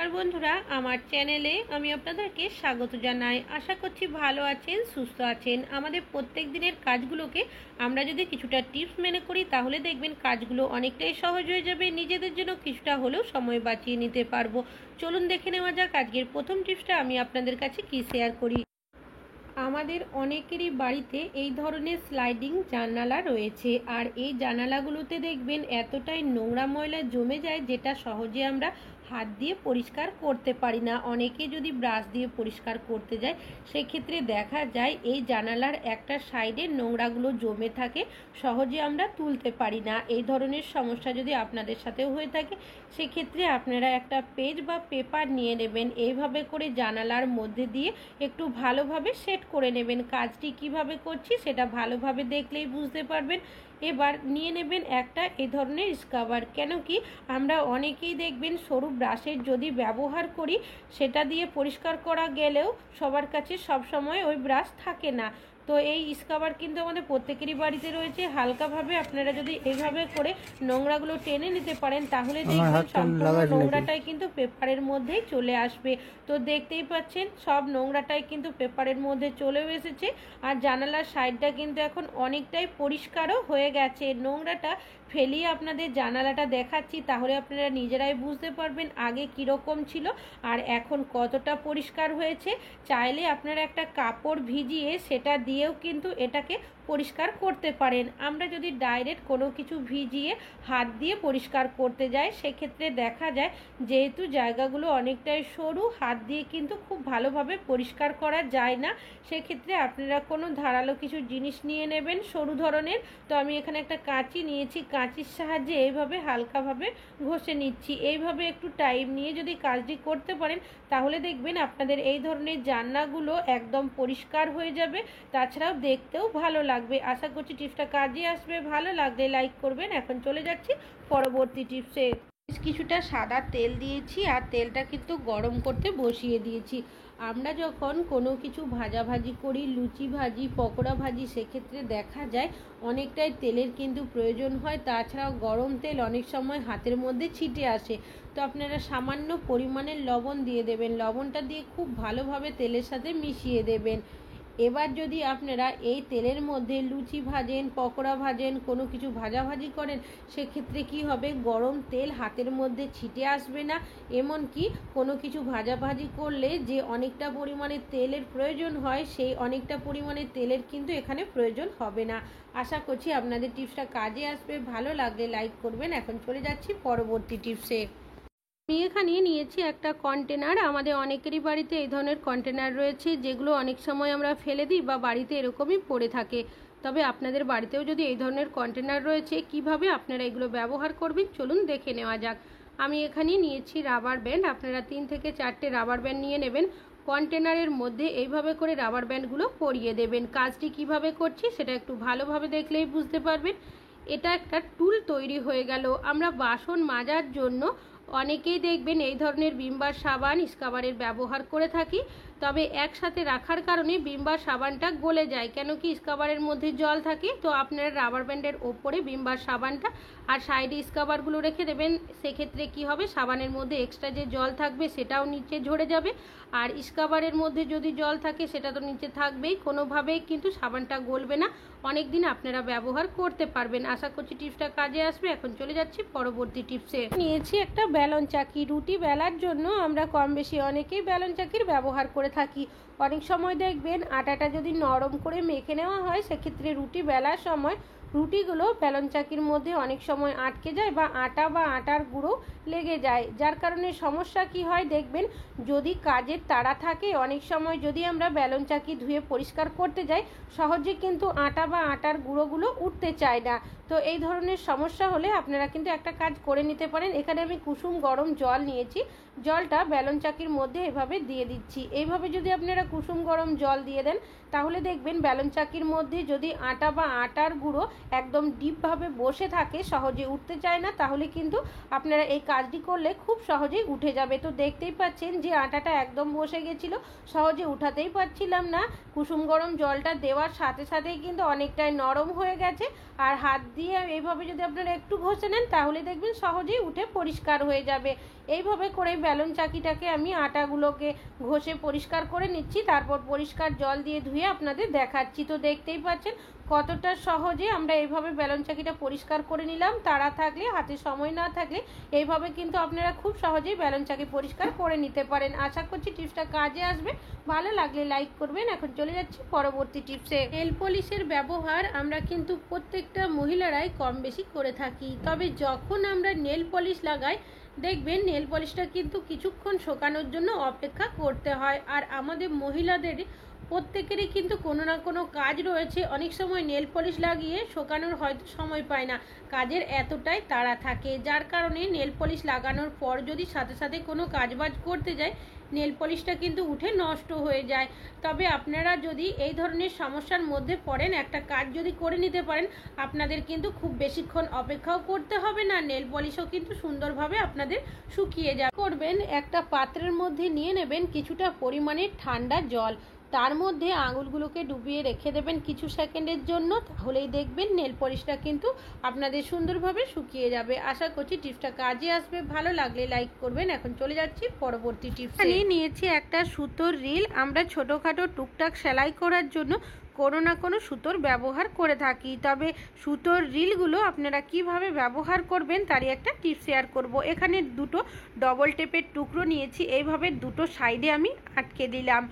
আর বন্ধুরা, আমার চ্যানেলে আমি আপনাদেরকে স্বাগত জানাই। আশা করছি ভালো আছেন, সুস্থ আছেন। আমাদের প্রত্যেক দিনের কাজগুলোকে আমরা যদি কিছুটা টিপস মেনে করি তাহলে দেখবেন কাজগুলো অনেকটাই সহজ হয়ে যাবে, নিজেদের জন্য কিছুটা হলেও সময় বাঁচিয়ে নিতে পারবো। চলুন দেখে নেওয়া যাক আজকের প্রথম টিপসটা আমি আপনাদের কাছে কি শেয়ার করি। আমাদের অনেকেরই বাড়িতে এই ধরনের স্লাইডিং জানালা রয়েছে, আর এই জানালাগুলোতে দেখবেন এতটাই নোংরা ময়লা জমে যায় যেটা সহজে আমরা হাত দিয়ে পরিষ্কার করতে পারি না। অনেকে যদি ব্রাশ দিয়ে পরিষ্কার করতে যায় সেক্ষেত্রে দেখা যায় এই জানালার একটা সাইডে নোংরাগুলো জমে থাকে, সহজে আমরা তুলতে পারি না। এই ধরনের সমস্যা যদি আপনাদের সাথেও হয়ে থাকে সেক্ষেত্রে আপনারা একটা পেজ বা পেপার নিয়ে নেবেন, এইভাবে করে জানালার মধ্যে দিয়ে একটু ভালোভাবে সেট করে নেবেন। কাজটি কিভাবে করছি সেটা ভালোভাবে দেখলেই বুঝতে পারবেন। এবার নিয়ে নেবেন একটা এই ধরনের স্ক্রাবার। কেন কি আমরা অনেকেই দেখবেন সরু ব্রাশের যদি ব্যবহার করি সেটা দিয়ে পরিষ্কার করা গেলেও সবার কাছে সব সময় ওই ব্রাশ থাকে না। তো এই স্ক্রাবার কিন্তু আমাদের প্রত্যেকেরই বাড়িতে রয়েছে। হালকাভাবে আপনারা যদি এইভাবে করে নোংরাগুলো টেনে নিতে পারেন তাহলে দেখবেন সম্পূর্ণ নোংরাটাই কিন্তু পেপারের মধ্যেই চলে আসবে। তো দেখতেই পাচ্ছেন সব নোংরাটাই কিন্তু পেপারের মধ্যে চলেও এসেছে, আর জানালার সাইডটা কিন্তু এখন অনেকটাই পরিষ্কারও হয়ে গেছে। নোংরাটা ফেলিয়ে আপনাদের জানালাটা দেখাচ্ছি, তাহলে আপনারা নিজেরাই বুঝতে পারবেন আগে কীরকম ছিল আর এখন কতটা পরিষ্কার হয়েছে। চাইলে আপনারা একটা কাপড় ভিজিয়ে সেটা দিয়েও কিন্তু এটাকে পরিষ্কার করতে পারেন। আমরা যদি ডাইরেক্ট কোনো কিছু ভিজিয়ে হাত দিয়ে পরিষ্কার করতে যাই সেক্ষেত্রে দেখা যায় যেহেতু জায়গাগুলো অনেকটাই সরু, হাত দিয়ে কিন্তু খুব ভালোভাবে পরিষ্কার করা যায় না। সেক্ষেত্রে আপনারা কোনো ধারালো কিছু জিনিস নিয়ে নেবেন সরু ধরনের। তো আমি এখানে একটা কাঁচি নিয়েছি, কাঁচির সাহায্যে এইভাবে হালকাভাবে ঘষে নিচ্ছি। এইভাবে একটু টাইম নিয়ে যদি কাজটি করতে পারেন তাহলে দেখবেন আপনাদের এই ধরনের জানলাগুলো একদম পরিষ্কার হয়ে যাবে, তাছাড়াও দেখতেও ভালো লাগবে। আশা করছি টিপসটা কাজে আসবে। ভালো লাগলে লাইক করবেন। এখন চলে যাচ্ছি পরবর্তী টিপসে। কিছুটা সাদা তেল দিয়েছি আর তেলটা কিন্তু গরম করতে বসিয়ে দিয়েছি। আমরা যখন কোনো কিছু ভাজাভাজি করি, লুচি ভাজি, পকোড়া ভাজি, সেক্ষেত্রে দেখা যায় অনেকটাই তেলের কিন্তু প্রয়োজন হয়। তাছাড়াও গরম তেল অনেক সময় হাতের মধ্যে ছিটে আসে। তো আপনারা সামান্য পরিমাণের লবণ দিয়ে দেবেন, লবণটা দিয়ে খুব ভালোভাবে তেলের সাথে মিশিয়ে দেবেন। এবার যদি আপনারা এই তেলের মধ্যে লুচি ভাজেন, পকোড়া ভাজেন, কোনো কিছু ভাজাভাজি করেন সেক্ষেত্রে কি হবে, গরম তেল হাতের মধ্যে ছিটে আসবে না। এমনকি কোনো কিছু ভাজাভাজি করলে যে অনেকটা পরিমাণে তেলের প্রয়োজন হয় সেই অনেকটা পরিমাণে তেলের কিন্তু এখানে প্রয়োজন হবে না। আশা করছি আপনাদের টিপসটা কাজে আসবে। ভালো লাগলে লাইক করবেন। এখন চলে যাচ্ছি পরবর্তী টিপসে। আমি এখানে নিয়েছি একটা কন্টেনার। আমাদের অনেকেরই বাড়িতে এই ধরনের কন্টেনার রয়েছে যেগুলো অনেক সময় আমরা ফেলে দিই বা বাড়িতে এরকমই পড়ে থাকে। তবে আপনাদের বাড়িতেও যদি এই ধরনের কন্টেনার রয়েছে, কিভাবে আপনারা এগুলো ব্যবহার করবেন চলুন দেখে নেওয়া যাক। আমি এখানে নিয়েছি রাবার ব্যান্ড। আপনারা 3 থেকে 4টে রাবার ব্যান্ড নিয়ে নেবেন। কন্টেনারের মধ্যে এইভাবে করে রাবার ব্যান্ডগুলো পরিয়ে দেবেন। কাজটি কিভাবে করছি সেটা একটু ভালোভাবে দেখলেই বুঝতে পারবেন। এটা একটা টুল তৈরি হয়ে গেল। আমরা বাসন মাজার জন্য অনেকেই দেখবেন এই ধরনের ভিম বার সাবান, স্ক্রাবারের ব্যবহার করে থাকি। তবে একসাথে রাখার কারণে ভিম বার সাবানটা গলে যায়, কেন কি স্ক্রাবারের মধ্যে জল থাকে। তো আপনারা রাবার ব্যান্ডের ওপরে ভিম বার সাবানটা আর সাইডে স্ক্রাবারগুলো রেখে দেবেন। সেক্ষেত্রে কি হবে, সাবানের মধ্যে এক্সট্রা যে জল থাকবে সেটাও নিচে ঝরে যাবে, আর স্ক্রাবারের মধ্যে যদি জল থাকে সেটা তো নিচে থাকবেই, কোনোভাবেই কিন্তু সাবানটা গলবে না। অনেক দিন আপনারা ব্যবহার করতে পারবেন। আশা করছি টিপসটা কাজে আসবে। এখন চলে যাচ্ছি পরবর্তী টিপসে। নিয়েছি একটা বেলন চাকি। রুটি বেলার জন্য আমরা কম বেশি অনেকেই বেলন চাকির ব্যবহার করে থাকি। অনেক সময় দেখবেন আটাটা যদি নরম করে মেখে নেওয়া হয় সেক্ষেত্রে রুটি বেলার সময় রুটিগুলো বেলন চাকির মধ্যে অনেক সময় আটকে যায় বা আটা বা আটার গুঁড়ো লেগে যায়, যার কারণে সমস্যা কি হয় দেখবেন, যদি কাজের তাড়া থাকে অনেক সময় যদি আমরা বেলন চাকি ধুয়ে পরিষ্কার করতে যাই সহজে কিন্তু আটা বা আটার গুঁড়োগুলো উঠতে চায় না। তো এই ধরনের সমস্যা হলে আপনারা কিন্তু একটা কাজ করে নিতে পারেন। এখানে আমি কুসুম গরম জল নিয়েছি, জলটা বেলন চাকির মধ্যে এভাবে দিয়ে দিচ্ছি। এইভাবে যদি আপনারা কুসুম গরম জল দিয়ে দেন তাহলে দেখবেন বেলন চাকির মধ্যে যদি আটা বা আটার গুঁড়ো একদম ডিপভাবে বসে থাকে, সহজে উঠতে চায় না, তাহলে কিন্তু আপনারা এই কাজটি করলে খুব সহজেই উঠে যাবে। তো দেখতেই পাচ্ছেন যে আটাটা একদম বসে গেছিল, সহজে উঠাতেই পারছিলাম না। কুসুম গরম জলটা দেওয়ার সাথে সাথেই কিন্তু অনেকটাই নরম হয়ে গেছে, আর হাত দিয়ে এইভাবে যদি আপনারা একটু ঘষে নেন তাহলে দেখবেন সহজেই উঠে পরিষ্কার হয়ে যাবে। এইভাবে করে বেলুন চাকিটাকে আমি আটাগুলোকে ঘষে পরিষ্কার করে নিচ্ছি, তারপর পরিষ্কার জল দিয়ে ধুয়ে আপনাদের দেখাচ্ছি। তো দেখতেই পাচ্ছেন কতটা সহজে আমরা এইভাবে বেলুন চাকিটা পরিষ্কার করে নিলাম। তাড়া থাকলে, হাতে সময় না থাকলে এইভাবে কিন্তু আপনারা খুব সহজেই বেলুন চাকি পরিষ্কার করে নিতে পারেন। আশা করছি টিপসটা কাজে আসবে। ভালো লাগলে লাইক করবেন। এখন চলে যাচ্ছি পরবর্তী টিপসে। নেল পলিশের ব্যবহার আমরা কিন্তু প্রত্যেকটা মহিলারাই কম বেশি করে থাকি, তবে যখন আমরা নেল পলিশ লাগাই দেখবেন নেল পলিশটা কিন্তু কিছুক্ষণ শুকানোর জন্য অপেক্ষা করতে হয়। আর আমাদের মহিলাদের প্রত্যেকেরই কিন্তু কোনো না কোনো কাজ রয়েছে, অনেক সময় নেল পলিশ লাগিয়ে শুকানোর হয়তো সময় পায় না, কাজের এতটাই তাড়া থাকে, যার কারণে নেল পলিশ লাগানোর পর যদি সাথে সাথে কোনো কাজবাজ করতে যায় নেল পলিশটা কিন্তু উঠে নষ্ট হয়ে যায়। তবে আপনারা যদি এই ধরনের সমস্যার মধ্যে পড়েন, একটা কাজ যদি করে নিতে পারেন আপনাদের কিন্তু খুব বেশিক্ষণ অপেক্ষাও করতে হবে না, নেল পলিশও কিন্তু সুন্দরভাবে আপনাদের শুকিয়ে যাবে। করবেন, একটা পাত্রের মধ্যে নিয়ে নেবেন কিছুটা পরিমাণে ঠান্ডা জল, তার মধ্যে আঙুলগুলোকে ডুবিয়ে রেখে দেবেন কিছু সেকেন্ডের জন্য, তাহলেই দেখবেন নেল পলিশটা কিন্তু আপনাদের সুন্দরভাবে শুকিয়ে যাবে। আশা করছি টিপসটা কাজে আসবে। ভালো লাগলে লাইক করবেন। এখন চলে যাচ্ছি পরবর্তী টিপস। নিয়েছি একটা সুতোর রিল। আমরা ছোটোখাটো টুকটাক সেলাই করার জন্য কোনো না কোনো সুতোর ব্যবহার করে থাকি, তবে সুতোর রিলগুলো আপনারা কিভাবে ব্যবহার করবেন তারই একটা টিপস শেয়ার করব। এখানে দুটো ডবল টেপের টুকরো নিয়েছি, এইভাবে দুটো সাইডে আমি আটকে দিলাম।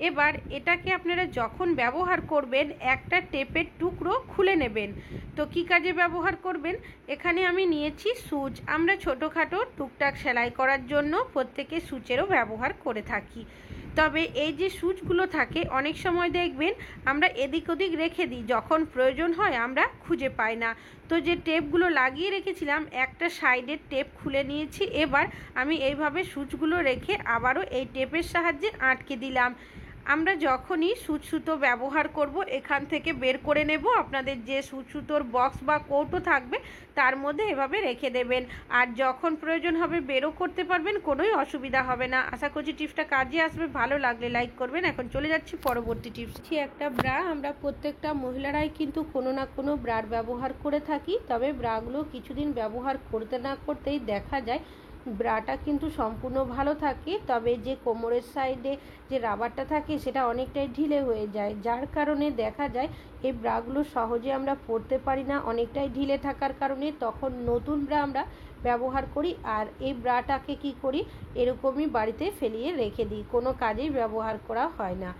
এবার এটাকে আপনারা যখন ব্যবহার করবেন একটা টেপের টুকরো খুলে নেবেন। তো কী কাজে ব্যবহার করবেন, এখানে আমি নিয়েছি সুচ। আমরা ছোটোখাটো টুকটাক সেলাই করার জন্য প্রত্যেকে সুচেরও ব্যবহার করে থাকি, তবে এই যে সুচগুলো থাকে অনেক সময় দেখবেন আমরা এদিক ওদিক রেখে দিই, যখন প্রয়োজন হয় আমরা খুঁজে পাই না। তো যে টেপগুলো লাগিয়ে রেখেছিলাম একটা সাইডের টেপ খুলে নিয়েছি। এবার আমি এইভাবে সুচগুলো রেখে আবারও এই টেপের সাহায্যে আটকে দিলাম। আমরা যখনই সুচ সুতো ব্যবহার করব এখান থেকে বের করে নেব, আপনাদের যে সুচ সুতোর বক্স বা কৌটো থাকবে তার মধ্যে এভাবে রেখে দেবেন, আর যখন প্রয়োজন হবে বেরও করতে পারবেন, কোনোই অসুবিধা হবে না। আশা করছি টিপসটা কাজে আসবে। ভালো লাগলে লাইক করবেন। এখন চলে যাচ্ছি পরবর্তী টিপস। একটা ব্রা। আমরা প্রত্যেকটা মহিলারাই কিন্তু কোনো না কোনো ব্রার ব্যবহার করে থাকি, তবে ব্রাগুলো কিছুদিন ব্যবহার করতে না করতেই দেখা যায় ব্রাটা কিন্তু সম্পূর্ণ ভালো থাকে, তবে যে কোমরের সাইডে যে রাবারটা থাকে সেটা অনেকটাই ঢিলে হয়ে যায়, যার কারণে দেখা যায় এই ব্রাগুলো সহজে আমরা পরতে পারি না, অনেকটাই ঢিলে থাকার কারণে তখন নতুন ব্রা আমরা ব্যবহার করি। আর এই ব্রাটাকে কি করি, এরকমই বাড়িতে ফেলিয়ে রেখে দিই, কোনো কাজেই ব্যবহার করা হয় না।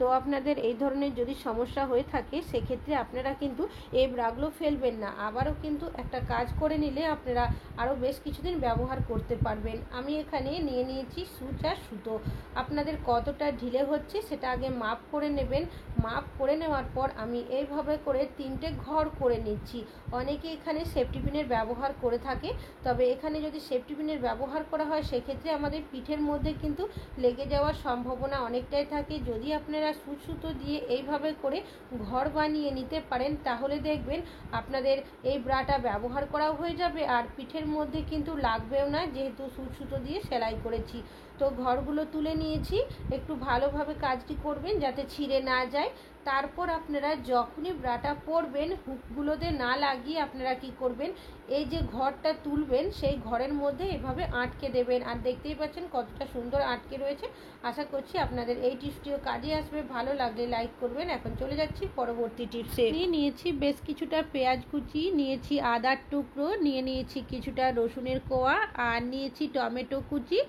তো আপনাদের এই ধরনের যদি সমস্যা হয়ে থাকে সেক্ষেত্রে আপনারা কিন্তু এই ব্রাগুলো ফেলবেন না, আবারও কিন্তু একটা কাজ করে নিলে আপনারা আরও বেশ কিছুদিন ব্যবহার করতে পারবেন। আমি এখানে নিয়ে নিয়েছি সুচ আর সুতো। আপনাদের কতটা ঢিলে হচ্ছে সেটা আগে মাপ করে নেবেন। মাপ করে নেওয়ার পর আমি এইভাবে করে 3টে ঘর করে নিচ্ছি। অনেকে এখানে সেফটি পিনের ব্যবহার করে থাকে, তবে এখানে যদি সেফটি পিনের ব্যবহার করা হয় সেক্ষেত্রে আমাদের পিঠের মধ্যে কিন্তু লেগে যাওয়ার সম্ভাবনা অনেকটাই থাকে। যদি আপনারা সুচ সুতো দিয়ে এইভাবে করে ঘর বানিয়ে নিতে পারেন তাহলে দেখবেন আপনাদের এই ব্রাটা ব্যবহার করাও হয়ে যাবে, আর পিঠের মধ্যে কিন্তু লাগবেও না, যেহেতু সুচ সুতো দিয়ে সেলাই করেছি। তো ঘরগুলো তুলে নিয়েছি, একটু ভালোভাবে কাজটি করবেন যাতে ছিঁড়ে না যায়। তারপর আপনারা যখনই ব্রাটা পরবেন হুকগুলোতে না লাগিয়ে আপনারা কি করবেন, এই যে ঘরটা তুলবেন সেই ঘরের মধ্যে এভাবে আটকে দেবেন, আর দেখতেই পাচ্ছেন কতটা সুন্দর আটকে রয়েছে। আশা করছি আপনাদের এই টিপসটিও কাজে আসবে। ভালো লাগলে লাইক করবেন। এখন চলে যাচ্ছি পরবর্তী টিপসে। নিয়েছি বেশ কিছুটা পেঁয়াজ কুচি, নিয়েছি আদার টুকরো, নিয়েছি কিছুটা রসুনের কোয়া, আর নিয়েছি টমেটো কুচি,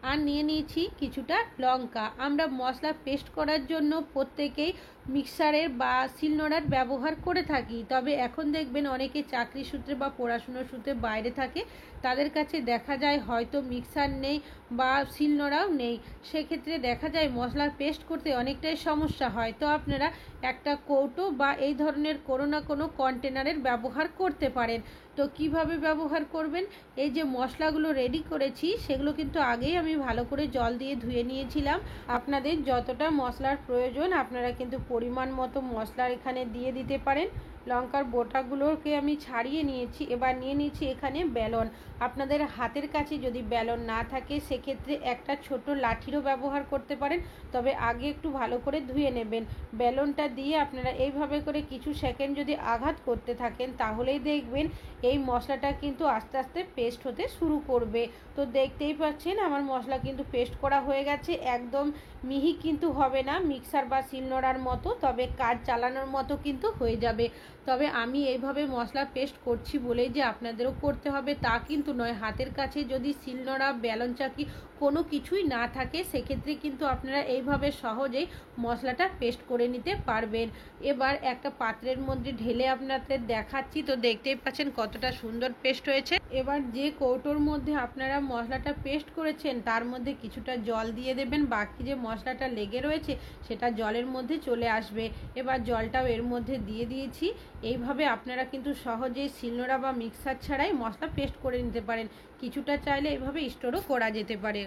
আর নিয়েছি কিছুটা লঙ্কা। আমরা মশলা পেস্ট করার জন্য প্রত্যেকেই মিক্সারের বা শিলনোড়ার ব্যবহার করে থাকি, তবে এখন দেখবেন অনেকে চাকরি সূত্রে বা পড়াশুনোর সূত্রে বাইরে থাকে, তাদের কাছে দেখা যায় হয়তো মিক্সার নেই বা শিলনোড়াও নেই, সেক্ষেত্রে দেখা যায় মশলার পেস্ট করতে অনেকটাই সমস্যা হয়। তো আপনারা একটা কৌটো বা এই ধরনের কোনো না কোনো কন্টেনারের ব্যবহার করতে পারেন। তো কিভাবে ব্যবহার করবেন, এই যে মশলাগুলো রেডি করেছি সেগুলো কিন্তু আগেই আমি ভালো করে জল দিয়ে ধুয়ে নিয়েছিলাম। আপনাদের যতটা মশলার প্রয়োজন আপনারা কিন্তু পরিমাণ মতো মশলা এখানে দিয়ে দিতে পারেন। লঙ্কার বোটাগুলোকে আমি ছাড়িয়ে নিয়েছি। এবার নিয়ে নিয়েছি এখানে বেলন। আপনাদের হাতের কাছে যদি বেলন না থাকে সেক্ষেত্রে একটা ছোট লাঠিরও ব্যবহার করতে পারেন, তবে আগে একটু ভালো করে ধুয়ে নেবেন। বেলনটা দিয়ে আপনারা এইভাবে করে কিছু সেকেন্ড যদি আঘাত করতে থাকেন তাহলেই দেখবেন এই মশলাটা কিন্তু আস্তে আস্তে পেস্ট হতে শুরু করবে। তো দেখতেই পাচ্ছেন আমার মশলা কিন্তু পেস্ট করা হয়ে গেছে। একদম মিহি কিন্তু হবে না, মিক্সার বা শিলনোড়ার মতো, তবে কাজ চালানোর মতো কিন্তু হয়ে যাবে। তবে আমি এইভাবে মশলা পেস্ট করছি বলেই যে আপনাদেরও করতে হবে তা কিন্তু নয়। হাতের কাছে যদি শিলনোড়া, বেলন চাকি কোনো কিছুই না থাকে সেক্ষেত্রে কিন্তু আপনারা এইভাবে সহজেই মশলাটা পেস্ট করে নিতে পারবেন। এবার একটা পাত্রের মধ্যে ঢেলে আপনাদের দেখাচ্ছি, তো দেখতেই পাচ্ছেন কতটা সুন্দর পেস্ট হয়েছে। এবার যে কৌটোর মধ্যে আপনারা মশলাটা পেস্ট করেছেন তার মধ্যে কিছুটা জল দিয়ে দেবেন, বাকি যে মশলাটা লেগে রয়েছে সেটা জলের মধ্যে চলে আসবে। এবার জলটাও এর মধ্যে দিয়ে দিয়েছি। এইভাবে আপনারা কিন্তু সহজেই শিলনোড়া বা মিক্সার ছাড়াই মশলা পেস্ট করে নিতে পারেন। কিছুটা চাইলে এইভাবে স্টোরও করা যেতে পারে।